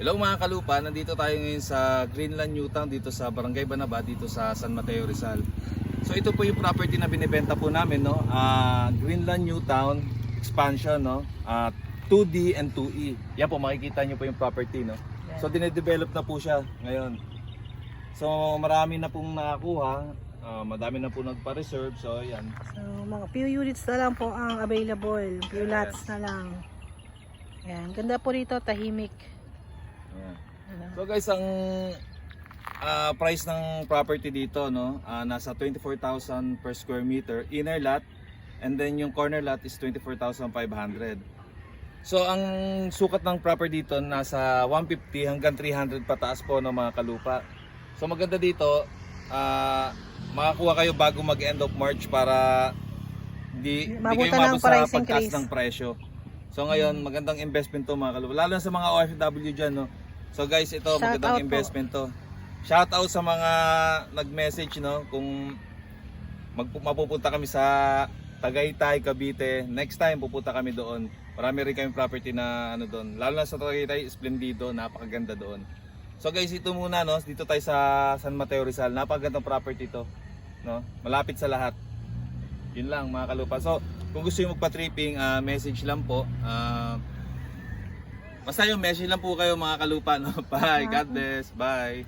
Hello mga kalupa, nandito tayo ngayon sa Greenland Newtown dito sa Barangay Banaba dito sa San Mateo Rizal. So ito po yung property na binebenta po namin, no. Greenland Newtown expansion, no. 2D and 2E. Yan po, makikita niyo po yung property, no. So dinedevelop na po siya ngayon. So marami na pong nakakuha, madami na po nagpa-reserve. So yan. So mga few units na lang po ang available, few lots na lang. Ayan, ganda po rito, tahimik. Ayan. So guys, ang price ng property dito, no, nasa 24,000 per square meter inner lot, and then yung corner lot is 24,500. So ang sukat ng property dito nasa 150 hanggang 300 pataas po ng mga kalupa. So maganda dito, makakuha kayo bago mag-end of March para di kayo mabot sa pagtaas ng presyo. So ngayon, magandang investment to mga kalupa, lalo na sa mga OFW dyan, no? So guys, ito magandang investment to. Shout out sa mga nag-message, no, kung mapupunta kami sa Tagaytay, Cavite, next time pupunta kami doon. Marami rin kaming property na ano doon, lalo na sa Tagaytay, Splendido, napakaganda doon. So guys, ito muna, no, dito tayo sa San Mateo Rizal, napakagandang property to, no, malapit sa lahat. Yun lang mga kalupa. So kung gusto nyo magpa-tripping, message lang po. Basta yung message lang po kayo mga kalupa, no? Bye, God bless, bye.